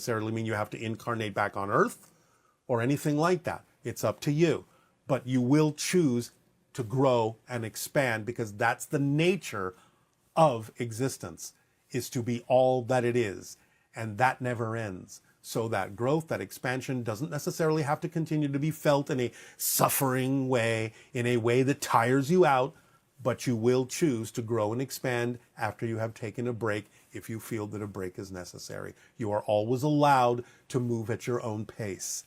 necessarily mean you have to incarnate back on Earth or anything like that. It's up to you. But you will choose to grow and expand because that's the nature of existence, is to be all that it is. And that never ends. So that growth, that expansion doesn't necessarily have to continue to be felt in a suffering way, in a way that tires you out, but you will choose to grow and expand after you have taken a break if you feel that a break is necessary. You are always allowed to move at your own pace.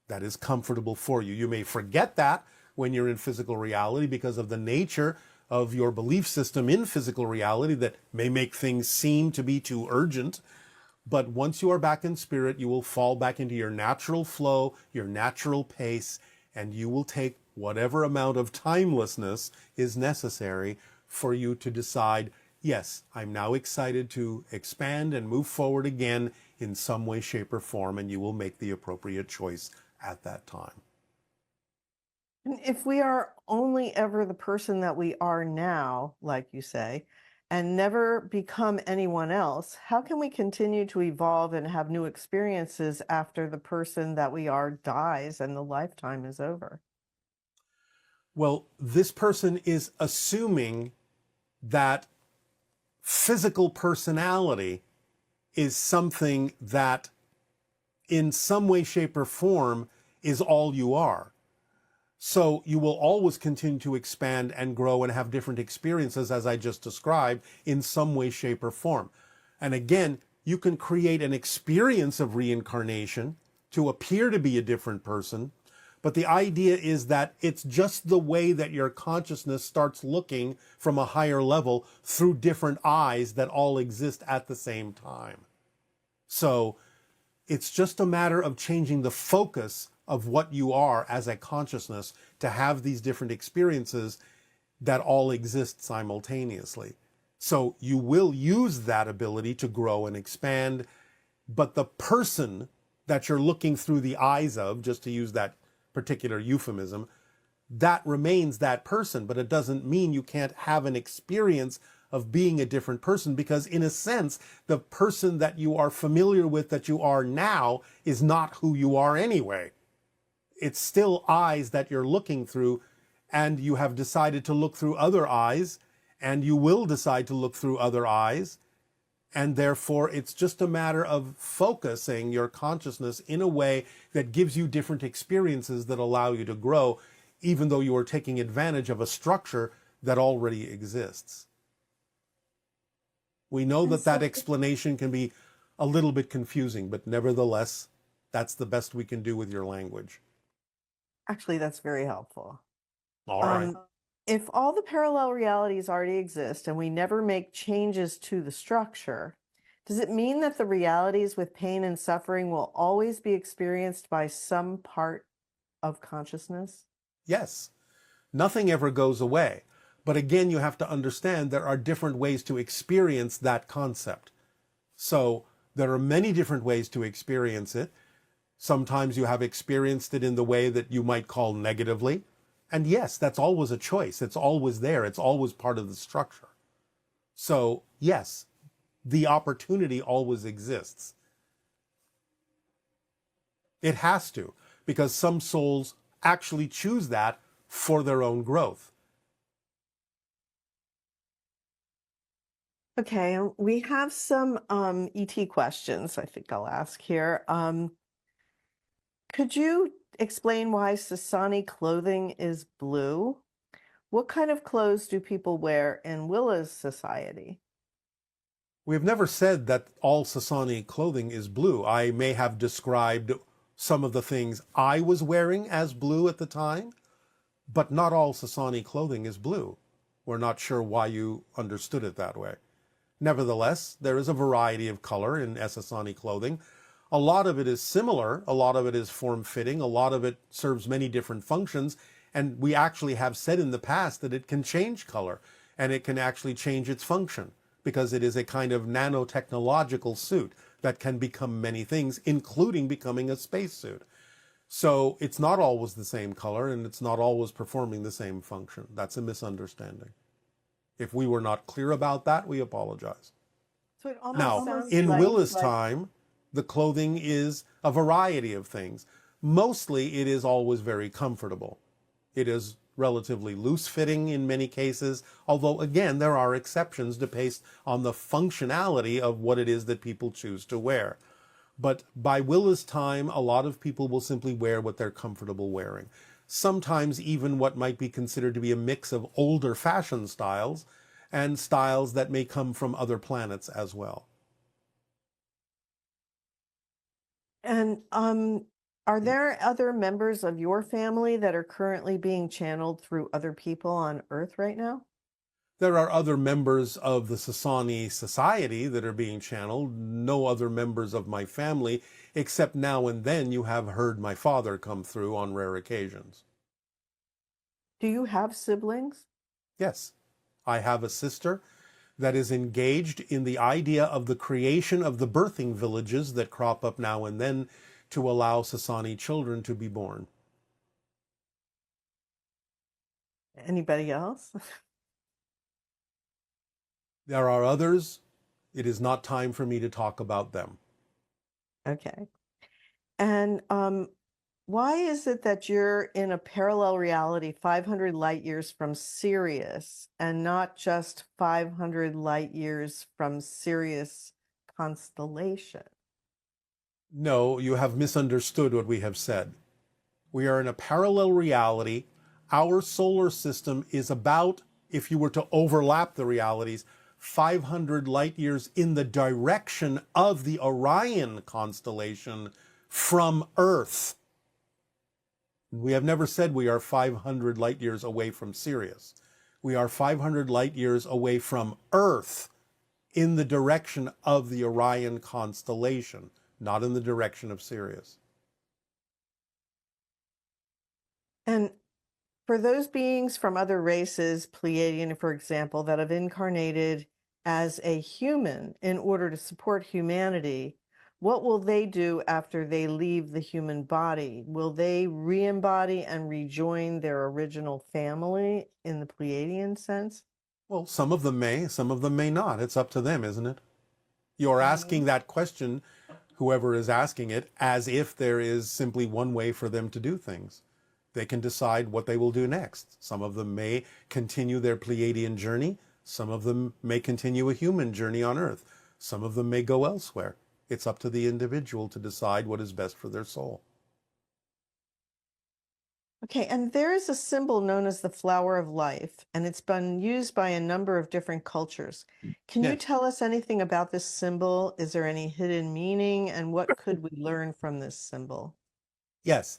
That is comfortable for you. You may forget that when you're in physical reality because of the nature of your belief system in physical reality that may make things seem to be too urgent. But once you are back in spirit, you will fall back into your natural flow, your natural pace, and you will take whatever amount of timelessness is necessary for you to decide, yes, I'm now excited to expand and move forward again in some way, shape, or form, and you will make the appropriate choice at that time. And if we are only ever the person that we are now, like you say, and never become anyone else, how can we continue to evolve and have new experiences after the person that we are dies and the lifetime is over? Well, this person is assuming that physical personality is something that in some way, shape, or form is all you are. So you will always continue to expand and grow and have different experiences, as I just described, in some way, shape, or form. And again, you can create an experience of reincarnation to appear to be a different person, but the idea is that it's just the way that your consciousness starts looking from a higher level through different eyes that all exist at the same time. So it's just a matter of changing the focus of what you are as a consciousness to have these different experiences that all exist simultaneously. So you will use that ability to grow and expand, but the person that you're looking through the eyes of, just to use that particular euphemism, that remains that person, but it doesn't mean you can't have an experience of being a different person, because in a sense, the person that you are familiar with that you are now is not who you are anyway. It's still eyes that you're looking through, and you have decided to look through other eyes, and you will decide to look through other eyes, and therefore it's just a matter of focusing your consciousness in a way that gives you different experiences that allow you to grow, even though you are taking advantage of a structure that already exists. We know that that explanation can be a little bit confusing, but nevertheless, that's the best we can do with your language. Actually, that's very helpful. All right. If all the parallel realities already exist and we never make changes to the structure, does it mean that the realities with pain and suffering will always be experienced by some part of consciousness? Yes. Nothing ever goes away. But again, you have to understand there are different ways to experience that concept. So there are many different ways to experience it. Sometimes you have experienced it in the way that you might call negatively. And yes, that's always a choice. It's always there. It's always part of the structure. So yes, the opportunity always exists. It has to, because some souls actually choose that for their own growth. Okay, we have some ET questions I think I'll ask here. Could you explain why Essassani clothing is blue? What kind of clothes do people wear in Willa's society? We have never said that all Essassani clothing is blue. I may have described some of the things I was wearing as blue at the time, but not all Essassani clothing is blue. We're not sure why you understood it that way. Nevertheless, there is a variety of color in Essassani clothing. A lot of it is similar, a lot of it is form-fitting, a lot of it serves many different functions, and we actually have said in the past that it can change color, and it can actually change its function, because it is a kind of nanotechnological suit that can become many things, including becoming a spacesuit. So it's not always the same color, and it's not always performing the same function. That's a misunderstanding. If we were not clear about that, we apologize. So it almost Now, sounds in like, Willa's time, The clothing is a variety of things. Mostly it is always very comfortable. It is relatively loose-fitting in many cases, although again there are exceptions based on the functionality of what it is that people choose to wear. But by Willa's time, a lot of people will simply wear what they're comfortable wearing. Sometimes even what might be considered to be a mix of older fashion styles and styles that may come from other planets as well. And are there other members of your family that are currently being channeled through other people on Earth right now? There are other members of the Essassani society that are being channeled, no other members of my family, except now and then you have heard my father come through on rare occasions. Do you have siblings? Yes, I have a sister that is engaged in the idea of the creation of the birthing villages that crop up now and then to allow Essassani children to be born. Anybody else? There are others. It is not time for me to talk about them. Okay. And why is it that you're in a parallel reality 500 light years from Sirius and not just 500 light years from Sirius constellation? No, you have misunderstood what we have said. We are in a parallel reality. Our solar system is about, if you were to overlap the realities, 500 light years in the direction of the Orion constellation from Earth. We have never said we are 500 light years away from Sirius. We are 500 light years away from Earth in the direction of the Orion constellation, not in the direction of Sirius. And for those beings from other races, Pleiadian, for example, that have incarnated as a human in order to support humanity, what will they do after they leave the human body? Will they re-embody and rejoin their original family in the Pleiadian sense? Well, some of them may not. It's up to them, isn't it? You're asking that question, whoever is asking it, as if there is simply one way for them to do things. They can decide what they will do next. Some of them may continue their Pleiadian journey. Some of them may continue a human journey on Earth. Some of them may go elsewhere. It's up to the individual to decide what is best for their soul. Okay, and there is a symbol known as the flower of life, and it's been used by a number of different cultures. Can you Yes. tell us anything about this symbol? Is there any hidden meaning, and what could we learn from this symbol? Yes.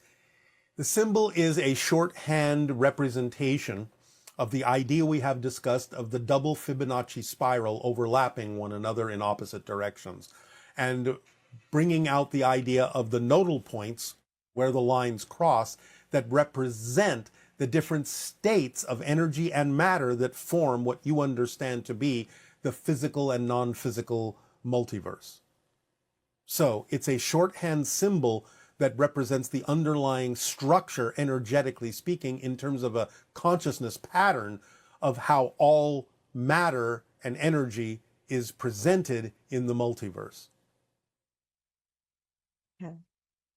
The symbol is a shorthand representation of the idea we have discussed of the double Fibonacci spiral overlapping one another in opposite directions, and bringing out the idea of the nodal points where the lines cross that represent the different states of energy and matter that form what you understand to be the physical and non-physical multiverse. So it's a shorthand symbol that represents the underlying structure, energetically speaking, in terms of a consciousness pattern of how all matter and energy is presented in the multiverse. Okay.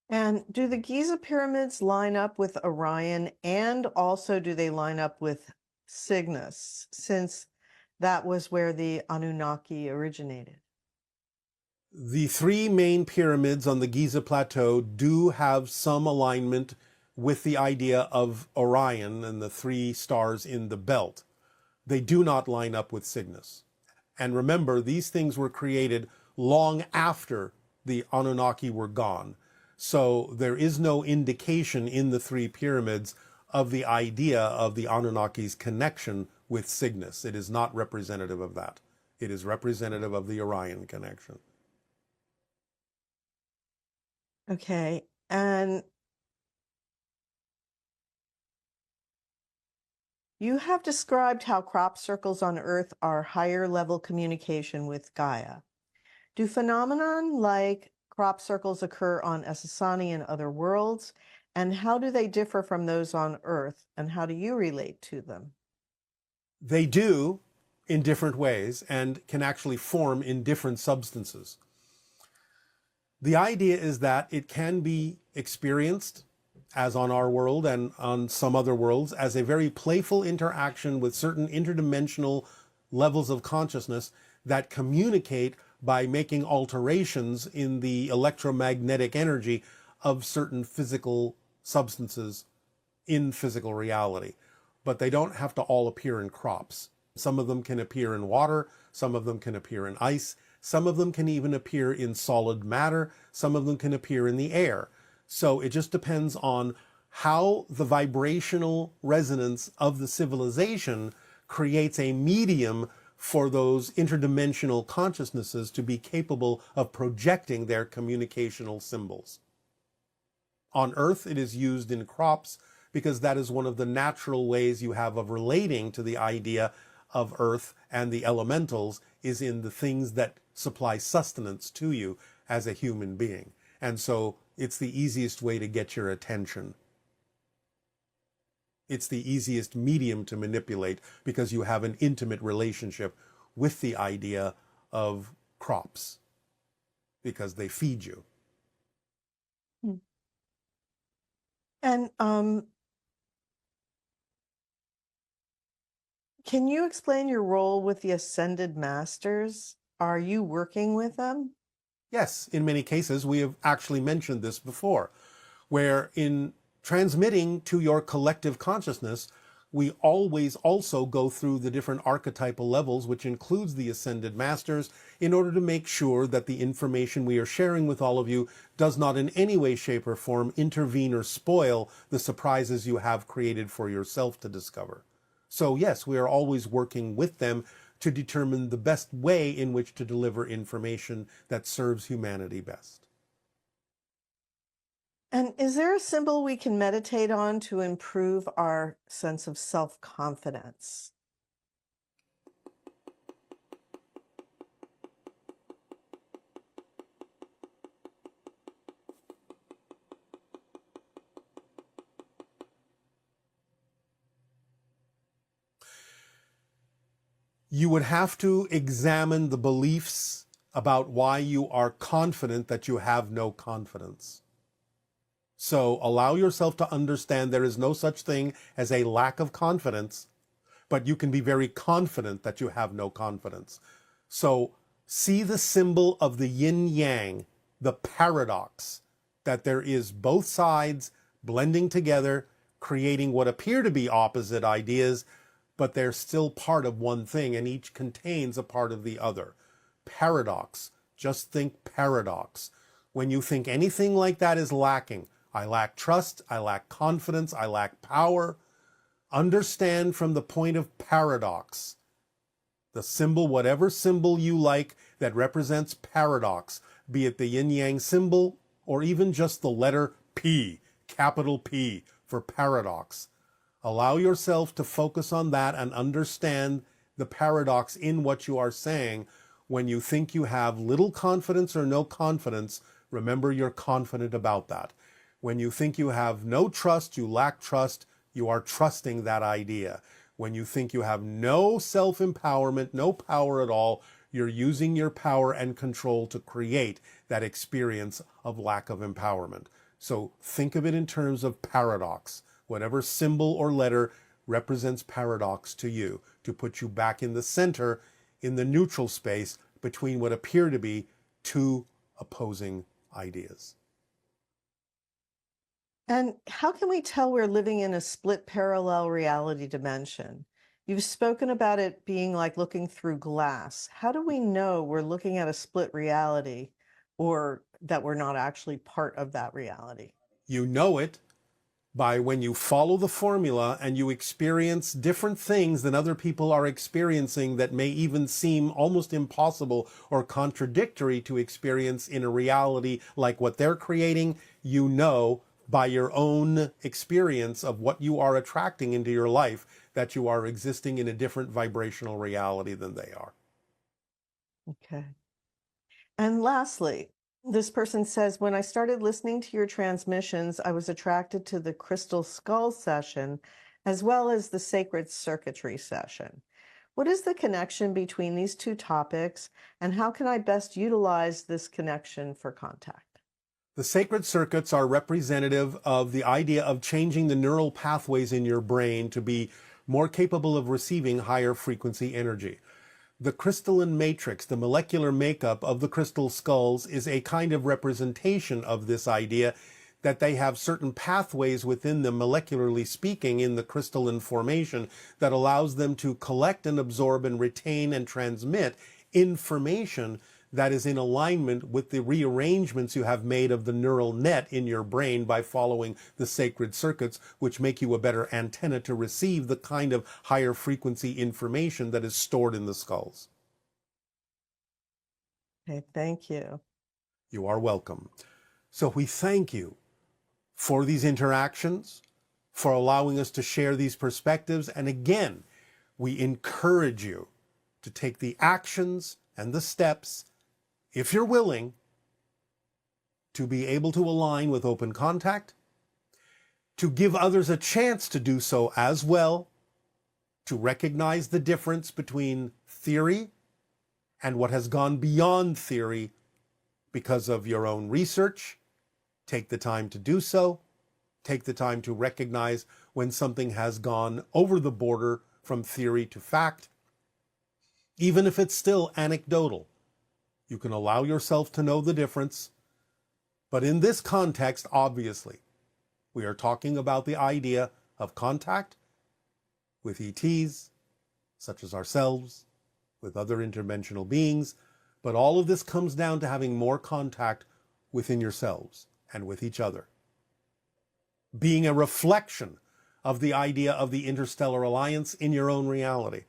And do the Giza pyramids line up with Orion, and also do they line up with Cygnus, since that was where the Anunnaki originated? The three main pyramids on the Giza Plateau do have some alignment with the idea of Orion and the three stars in the belt. They do not line up with Cygnus. And remember, these things were created long after the Anunnaki were gone. So there is no indication in the three pyramids of the idea of the Anunnaki's connection with Cygnus. It is not representative of that. It is representative of the Orion connection. Okay. And you have described how crop circles on Earth are higher level communication with Gaia. Do phenomenon like crop circles occur on Essassani and other worlds? And how do they differ from those on Earth? And how do you relate to them? They do in different ways and can actually form in different substances. The idea is that it can be experienced, as on our world and on some other worlds, as a very playful interaction with certain interdimensional levels of consciousness that communicate by making alterations in the electromagnetic energy of certain physical substances in physical reality. But they don't have to all appear in crops. Some of them can appear in water, some of them can appear in ice, some of them can even appear in solid matter, some of them can appear in the air. So it just depends on how the vibrational resonance of the civilization creates a medium for those interdimensional consciousnesses to be capable of projecting their communicational symbols. On Earth, it is used in crops because that is one of the natural ways you have of relating to the idea of Earth and the elementals, is in the things that supply sustenance to you as a human being. And so it's the easiest way to get your attention. It's the easiest medium to manipulate because you have an intimate relationship with the idea of crops because they feed you. And can you explain your role with the Ascended Masters? Are you working with them? Yes, in many cases, we have actually mentioned this before, where in transmitting to your collective consciousness, we always also go through the different archetypal levels, which includes the Ascended Masters, in order to make sure that the information we are sharing with all of you does not in any way, shape, or form intervene or spoil the surprises you have created for yourself to discover. So yes, we are always working with them to determine the best way in which to deliver information that serves humanity best. And is there a symbol we can meditate on to improve our sense of self-confidence? You would have to examine the beliefs about why you are confident that you have no confidence. So allow yourself to understand there is no such thing as a lack of confidence, but you can be very confident that you have no confidence. So see the symbol of the yin-yang, the paradox, that there is both sides blending together, creating what appear to be opposite ideas, but they're still part of one thing, and each contains a part of the other. Paradox. Just think paradox. When you think anything like that is lacking, I lack trust, I lack confidence, I lack power, understand from the point of paradox. The symbol, whatever symbol you like that represents paradox, be it the yin-yang symbol or even just the letter P, capital P for paradox. Allow yourself to focus on that and understand the paradox in what you are saying. When you think you have little confidence or no confidence, remember you're confident about that. When you think you have no trust, you lack trust, you are trusting that idea. When you think you have no self-empowerment, no power at all, you're using your power and control to create that experience of lack of empowerment. So think of it in terms of paradox. Whatever symbol or letter represents paradox to you, to put you back in the center, in the neutral space between what appear to be two opposing ideas. And how can we tell we're living in a split parallel reality dimension? You've spoken about it being like looking through glass. How do we know we're looking at a split reality or that we're not actually part of that reality? You know it by when you follow the formula and you experience different things than other people are experiencing that may even seem almost impossible or contradictory to experience in a reality like what they're creating. You know by your own experience of what you are attracting into your life that you are existing in a different vibrational reality than they are. Okay. And lastly, this person says, when I started listening to your transmissions, I was attracted to the crystal skull session as well as the sacred circuitry session. What is the connection between these two topics, and how can I best utilize this connection for contact? The sacred circuits are representative of the idea of changing the neural pathways in your brain to be more capable of receiving higher frequency energy. The crystalline matrix, the molecular makeup of the crystal skulls, is a kind of representation of this idea that they have certain pathways within them, molecularly speaking, in the crystalline formation that allows them to collect and absorb and retain and transmit information that is in alignment with the rearrangements you have made of the neural net in your brain by following the sacred circuits, which make you a better antenna to receive the kind of higher frequency information that is stored in the skulls. Okay, thank you. You are welcome. So we thank you for these interactions, for allowing us to share these perspectives. And again, we encourage you to take the actions and the steps, if you're willing, to be able to align with open contact, to give others a chance to do so as well, to recognize the difference between theory and what has gone beyond theory because of your own research. Take the time to do so. Take the time to recognize when something has gone over the border from theory to fact. Even if it's still anecdotal, you can allow yourself to know the difference. But in this context, obviously, we are talking about the idea of contact with ETs, such as ourselves, with other interdimensional beings. But all of this comes down to having more contact within yourselves and with each other. Being a reflection of the idea of the interstellar alliance in your own reality.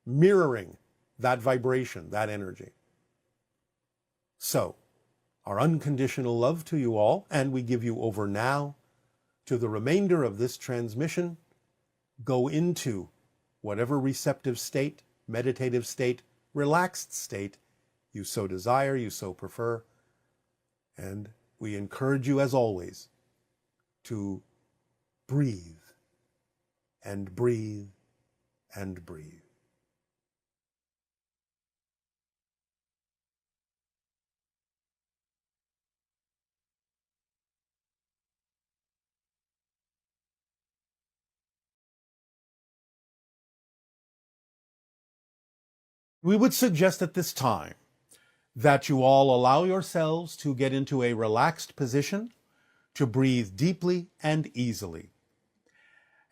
Mirroring that vibration, that energy. So, our unconditional love to you all, and we give you over now to the remainder of this transmission. Go into whatever receptive state, meditative state, relaxed state you so desire, you so prefer. And we encourage you, as always, to breathe and breathe and breathe. We would suggest at this time that you all allow yourselves to get into a relaxed position, to breathe deeply and easily.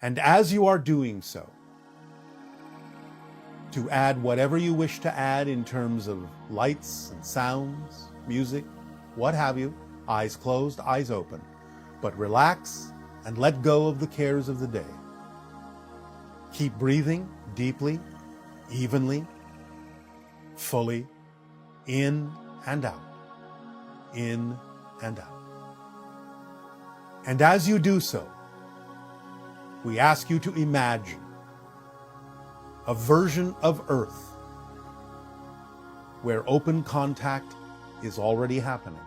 And as you are doing so, to add whatever you wish to add in terms of lights and sounds, music, what have you, eyes closed, eyes open. But relax and let go of the cares of the day. Keep breathing deeply, evenly, fully, in and out, in and out. And as you do so, we ask you to imagine a version of Earth where open contact is already happening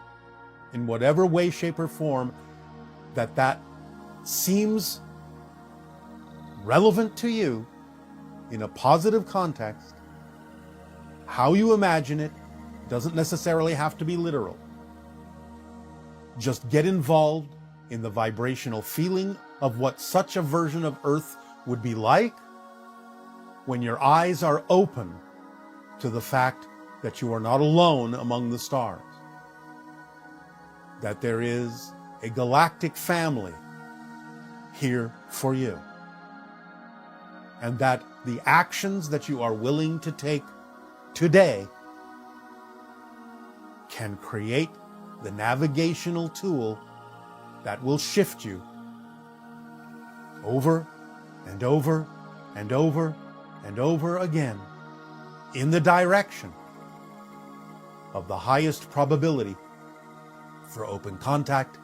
in whatever way, shape, or form that seems relevant to you in a positive context. How you imagine it doesn't necessarily have to be literal. Just get involved in the vibrational feeling of what such a version of Earth would be like when your eyes are open to the fact that you are not alone among the stars, that there is a galactic family here for you, and that the actions that you are willing to take today can create the navigational tool that will shift you over and over and over and over again in the direction of the highest probability for open contact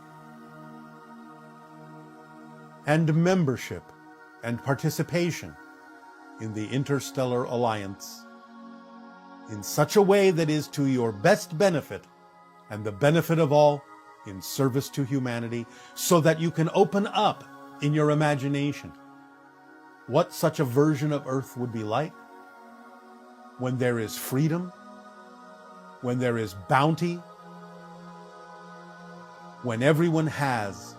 and membership and participation in the Interstellar Alliance in such a way that is to your best benefit and the benefit of all, in service to humanity, so that you can open up in your imagination what such a version of Earth would be like when there is freedom, when there is bounty, when everyone has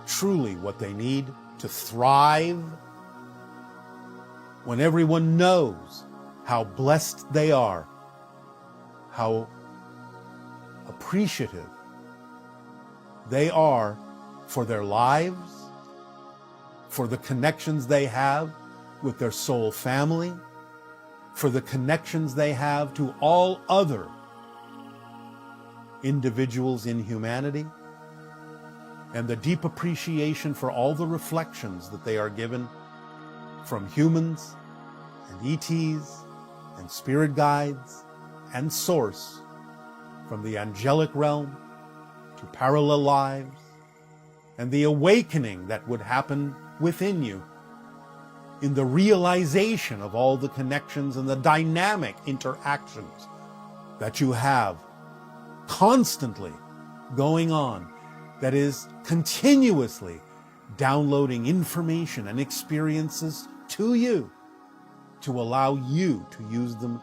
truly what they need to thrive, when everyone knows how blessed they are, how appreciative they are for their lives, for the connections they have with their soul family, for the connections they have to all other individuals in humanity, and the deep appreciation for all the reflections that they are given from humans and ETs and spirit guides and source, from the angelic realm to parallel lives, and the awakening that would happen within you in the realization of all the connections and the dynamic interactions that you have constantly going on, that is continuously downloading information and experiences to you to allow you to use them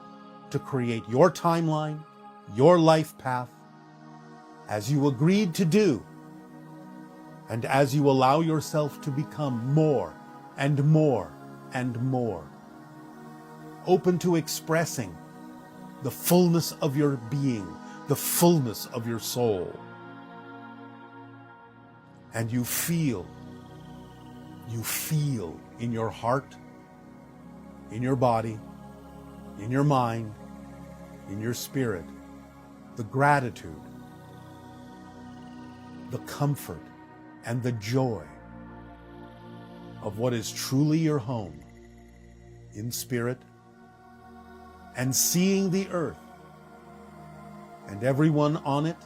to create your timeline, your life path, as you agreed to do, and as you allow yourself to become more and more and more open to expressing the fullness of your being, the fullness of your soul. And you feel in your heart, in your body, in your mind, in your spirit, the gratitude, the comfort, and the joy of what is truly your home in spirit, and seeing the earth and everyone on it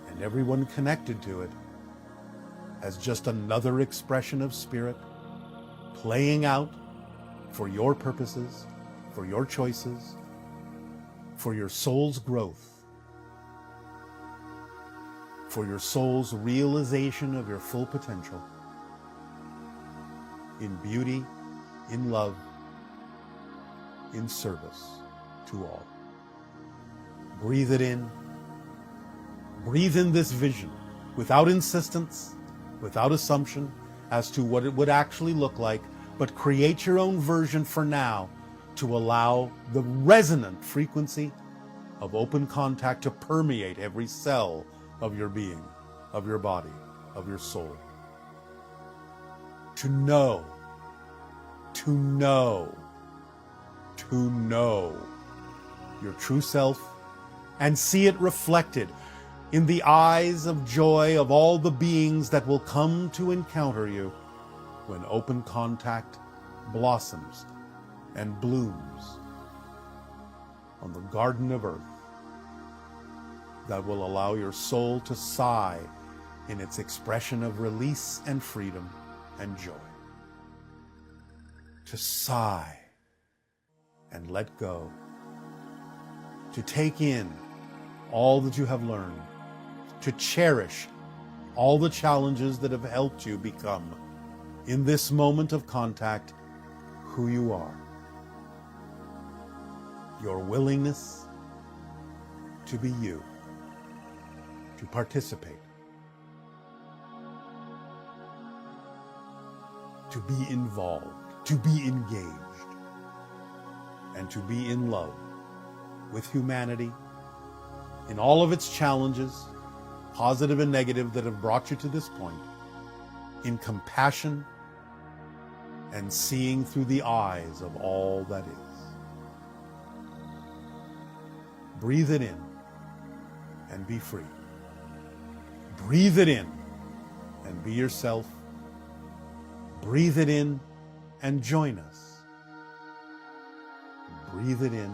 and everyone connected to it as just another expression of spirit playing out for your purposes, for your choices, for your soul's growth, for your soul's realization of your full potential in beauty, in love, in service to all. Breathe it in. Breathe in this vision without insistence, without assumption as to what it would actually look like, but create your own version for now to allow the resonant frequency of open contact to permeate every cell of your being, of your body, of your soul. To know your true self and see it reflected in the eyes of joy of all the beings that will come to encounter you when open contact blossoms and blooms on the garden of earth that will allow your soul to sigh in its expression of release and freedom and joy. To sigh and let go. To take in all that you have learned. To cherish all the challenges that have helped you become, in this moment of contact, who you are. Your willingness to be you, to participate, to be involved, to be engaged, and to be in love with humanity in all of its challenges, positive and negative, that have brought you to this point, in compassion and seeing through the eyes of all that is. Breathe it in and be free. Breathe it in and be yourself. Breathe it in and join us. Breathe it in